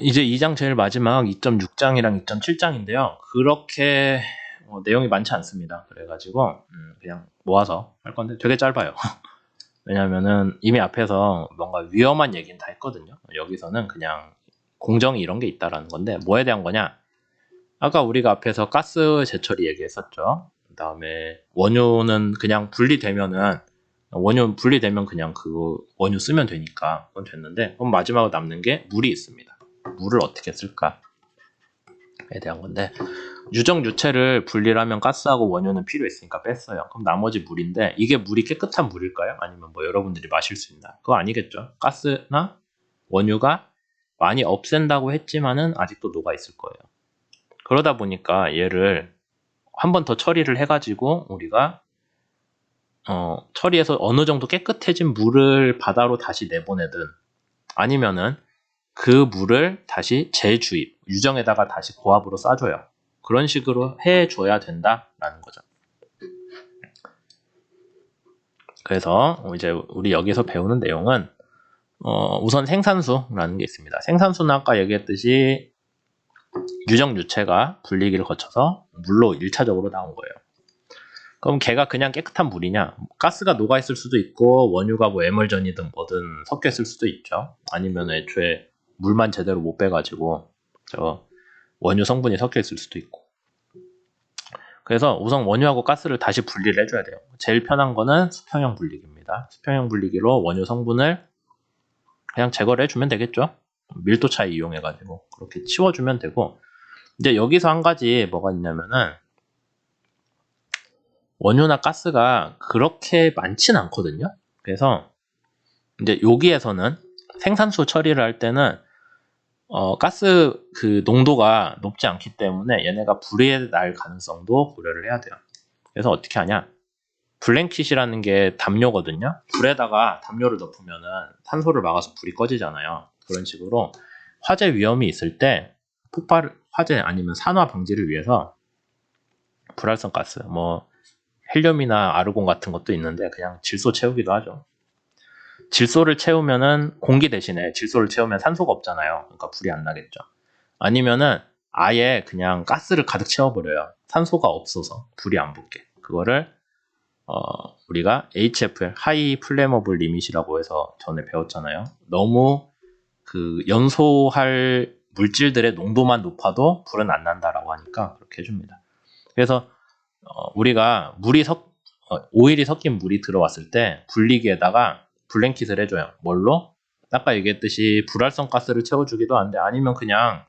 이제 2장 제일 마지막 2.6장이랑 2.7장인데요. 그렇게 내용이 많지 않습니다. 그래가지고 그냥 모아서 할 건데 되게 짧아요. 왜냐면은 이미 앞에서 뭔가 위험한 얘기는 다 했거든요. 여기서는 그냥 공정이 이런 게 있다라는 건데 뭐에 대한 거냐? 아까 우리가 앞에서 가스 재처리 얘기했었죠. 그 다음에 원유는 그냥 분리되면 그냥 그 원유 쓰면 되니까 그건 됐는데, 그럼 마지막으로 남는 게 물이 있습니다. 물을 어떻게 쓸까에 대한 건데, 유정 유체를 분리를 하면 가스하고 원유는 필요했으니까 뺐어요. 그럼 나머지 물인데, 이게 물이 깨끗한 물일까요? 아니면 뭐 여러분들이 마실 수 있나? 그거 아니겠죠. 가스나 원유가 많이 없앤다고 했지만은 아직도 녹아 있을 거예요. 그러다 보니까 얘를 한 번 더 처리를 해가지고 우리가 처리해서 어느 정도 깨끗해진 물을 바다로 다시 내보내든, 아니면은 그 물을 다시 재주입, 유정에다가 다시 고압으로 쏴줘요. 그런 식으로 해줘야 된다라는 거죠. 그래서 이제 우리 여기서 배우는 내용은 우선 생산수라는 게 있습니다. 생산수는 아까 얘기했듯이 유정 유체가 분리기를 거쳐서 물로 1차적으로 나온 거예요. 그럼 걔가 그냥 깨끗한 물이냐? 가스가 녹아있을 수도 있고 원유가 뭐 에멀전이든 뭐든 섞여있을 수도 있죠. 아니면 애초에 물만 제대로 못 빼가지고 저 원유 성분이 섞여있을 수도 있고. 그래서 우선 원유하고 가스를 다시 분리를 해줘야 돼요. 제일 편한 거는 수평형 분리기입니다. 수평형 분리기로 원유 성분을 그냥 제거를 해주면 되겠죠. 밀도 차이 이용해가지고 그렇게 치워주면 되고, 이제 여기서 한 가지 뭐가 있냐면은 원유나 가스가 그렇게 많진 않거든요. 그래서 이제 여기에서는 생산수 처리를 할 때는 가스 그 농도가 높지 않기 때문에 얘네가 불에 날 가능성도 고려를 해야 돼요. 그래서 어떻게 하냐? 블랭킷이라는 게 담요거든요. 불에다가 담요를 덮으면은 산소를 막아서 불이 꺼지잖아요. 그런 식으로 화재 위험이 있을 때 화재 아니면 산화 방지를 위해서 불활성 가스, 뭐 헬륨이나 아르곤 같은 것도 있는데 그냥 질소 채우기도 하죠. 질소를 채우면은 공기 대신에 질소를 채우면 산소가 없잖아요. 그러니까 불이 안 나겠죠. 아니면은 아예 그냥 가스를 가득 채워버려요. 산소가 없어서 불이 안 붙게. 그거를 우리가 HFL, 하이 플레머블 리밋이라고 해서 전에 배웠잖아요. 너무 그 연소할 물질들의 농도만 높아도 불은 안 난다라고 하니까 그렇게 해줍니다. 그래서 우리가 오일이 섞인 물이 들어왔을 때 분리기에다가 블랭킷을 해줘요. 뭘로? 아까 얘기했듯이 불활성 가스를 채워주기도 하는데, 아니면 그냥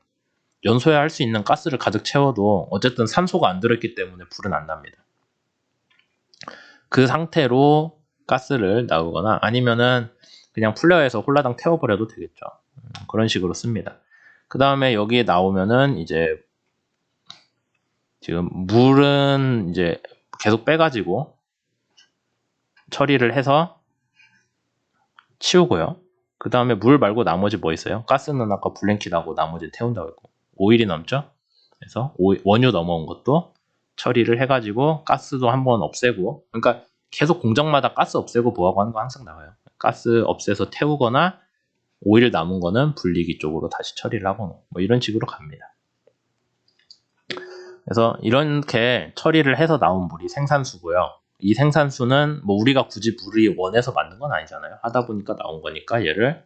연소해야 할 수 있는 가스를 가득 채워도 어쨌든 산소가 안 들어있기 때문에 불은 안 납니다. 그 상태로 가스를 나오거나 아니면은 그냥 플레어에서 홀라당 태워버려도 되겠죠. 그런 식으로 씁니다. 그 다음에 여기에 나오면은 이제 지금 물은 이제 계속 빼가지고 처리를 해서 치우고요. 그 다음에 물 말고 나머지 뭐 있어요? 가스는 아까 블랭킷하고 나머지 태운다고 했고, 오일이 남죠? 그래서 원유 넘어온 것도 처리를 해가지고 가스도 한번 없애고, 그러니까 계속 공정마다 가스 없애고 뭐하고 하는 거 항상 나와요. 가스 없애서 태우거나 오일 남은 거는 분리기 쪽으로 다시 처리를 하고 뭐 이런 식으로 갑니다. 그래서 이렇게 처리를 해서 나온 물이 생산수고요. 이 생산수는 뭐 우리가 굳이 물이 원해서 만든 건 아니잖아요. 하다 보니까 나온 거니까 얘를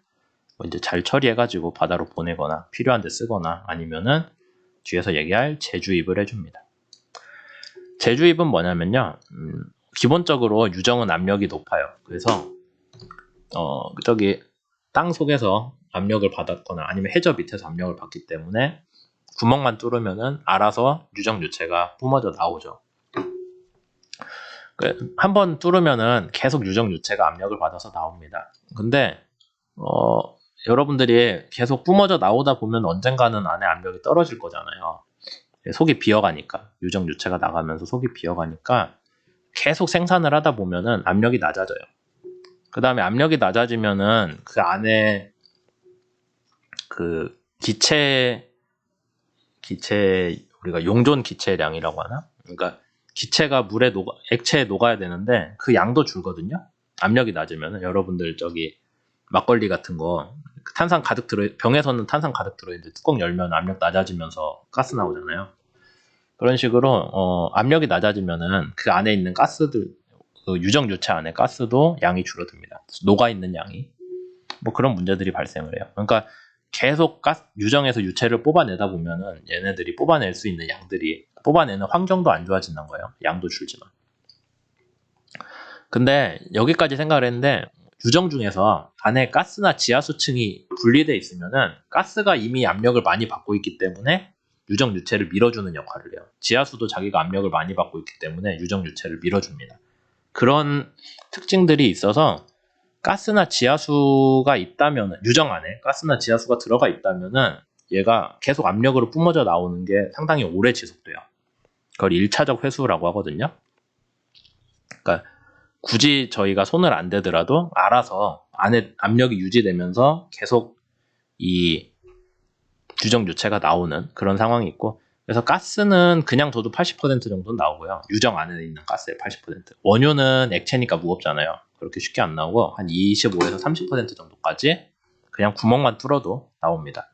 뭐 이제 잘 처리해가지고 바다로 보내거나 필요한 데 쓰거나 아니면은 뒤에서 얘기할 재주입을 해줍니다. 재주입은 뭐냐면요. 기본적으로 유정은 압력이 높아요. 그래서 저기 땅 속에서 압력을 받았거나 아니면 해저 밑에서 압력을 받기 때문에 구멍만 뚫으면은 알아서 유정 유체가 뿜어져 나오죠. 한번 뚫으면은 계속 유정 유체가 압력을 받아서 나옵니다. 근데 여러분들이 계속 뿜어져 나오다 보면 언젠가는 안에 압력이 떨어질 거잖아요. 속이 비어가니까, 유정 유체가 나가면서 속이 비어가니까 계속 생산을 하다 보면은 압력이 낮아져요. 그 다음에 압력이 낮아지면은 그 안에 그 기체 우리가 용존 기체량이라고 하나? 그러니까 기체가 액체에 녹아야 되는데 그 양도 줄거든요. 압력이 낮으면 여러분들 저기 막걸리 같은 거 탄산 가득 병에서는 탄산 가득 들어있는데 뚜껑 열면 압력 낮아지면서 가스 나오잖아요. 그런 식으로 압력이 낮아지면은 그 안에 있는 가스들, 그 유정 유체 안에 가스도 양이 줄어듭니다. 녹아 있는 양이. 뭐 그런 문제들이 발생을 해요. 그러니까 계속 유정에서 유체를 뽑아내다 보면은 얘네들이 뽑아낼 수 있는 양들이, 뽑아내는 환경도 안 좋아진다는 거예요. 양도 줄지만. 근데 여기까지 생각을 했는데, 유정 중에서 안에 가스나 지하수층이 분리되어 있으면은 가스가 이미 압력을 많이 받고 있기 때문에 유정 유체를 밀어주는 역할을 해요. 지하수도 자기가 압력을 많이 받고 있기 때문에 유정 유체를 밀어줍니다. 그런 특징들이 있어서 가스나 지하수가 있다면, 유정 안에 가스나 지하수가 들어가 있다면은 얘가 계속 압력으로 뿜어져 나오는 게 상당히 오래 지속돼요. 그걸 1차적 회수라고 하거든요. 그러니까 굳이 저희가 손을 안 대더라도 알아서 안에 압력이 유지되면서 계속 이 유정 유체가 나오는 그런 상황이 있고, 그래서 가스는 그냥 둬도 80% 정도는 나오고요. 유정 안에 있는 가스의 80%. 원유는 액체니까 무겁잖아요. 그렇게 쉽게 안 나오고 한 25에서 30% 정도까지 그냥 구멍만 뚫어도 나옵니다.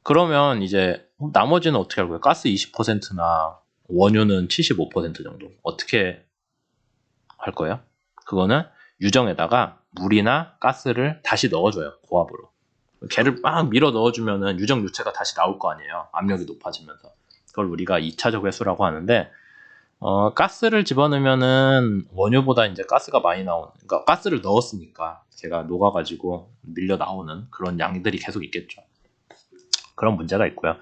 그러면 이제 나머지는 어떻게 할 거예요? 가스 20%나 원유는 75% 정도. 어떻게 할 거예요? 그거는 유정에다가 물이나 가스를 다시 넣어줘요. 고압으로. 걔를 막 밀어 넣어주면은 유정 유체가 다시 나올 거 아니에요. 압력이 높아지면서. 그걸 우리가 2차적 회수라고 하는데, 가스를 집어넣으면은 원유보다 이제 가스가 많이 나오는, 그러니까 가스를 넣었으니까 걔가 녹아가지고 밀려 나오는 그런 양들이 계속 있겠죠. 그런 문제가 있고요.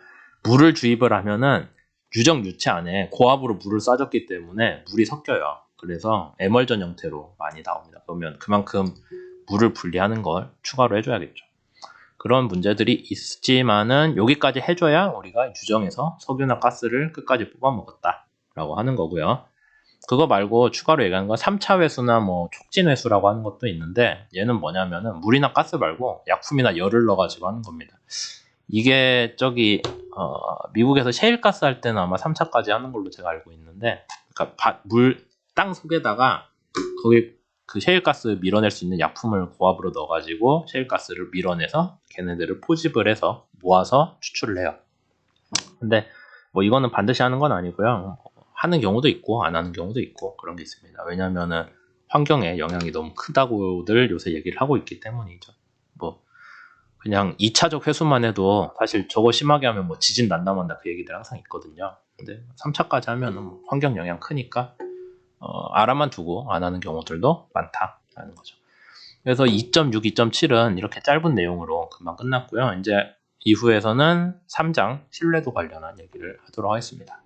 물을 주입을 하면은 유정 유체 안에 고압으로 물을 쏴줬기 때문에 물이 섞여요. 그래서 에멀전 형태로 많이 나옵니다. 그러면 그만큼 물을 분리하는 걸 추가로 해줘야겠죠. 그런 문제들이 있지만은 여기까지 해줘야 우리가 유정에서 석유나 가스를 끝까지 뽑아 먹었다라고 하는 거고요. 그거 말고 추가로 얘기하는 건 3차 회수나 뭐 촉진 회수라고 하는 것도 있는데, 얘는 뭐냐면은 물이나 가스 말고 약품이나 열을 넣어가지고 하는 겁니다. 이게 미국에서 셰일가스 할 때는 아마 3차까지 하는 걸로 제가 알고 있는데, 그러니까 땅 속에다가 거기 그 셰일가스 밀어낼 수 있는 약품을 고압으로 넣어가지고 셰일가스를 밀어내서 걔네들을 포집을 해서 모아서 추출을 해요. 근데 뭐 이거는 반드시 하는 건 아니고요. 하는 경우도 있고 안 하는 경우도 있고 그런 게 있습니다. 왜냐면은 환경에 영향이 너무 크다고들 요새 얘기를 하고 있기 때문이죠. 뭐 그냥 2차적 회수만 해도 사실 저거 심하게 하면 뭐 지진 난다 만다 그 얘기들 항상 있거든요. 근데 3차까지 하면은 환경 영향 크니까 알아만 두고 안 하는 경우들도 많다라는 거죠. 그래서 2.6, 2.7은 이렇게 짧은 내용으로 금방 끝났고요. 이제 이후에서는 3장 신뢰도 관련한 얘기를 하도록 하겠습니다.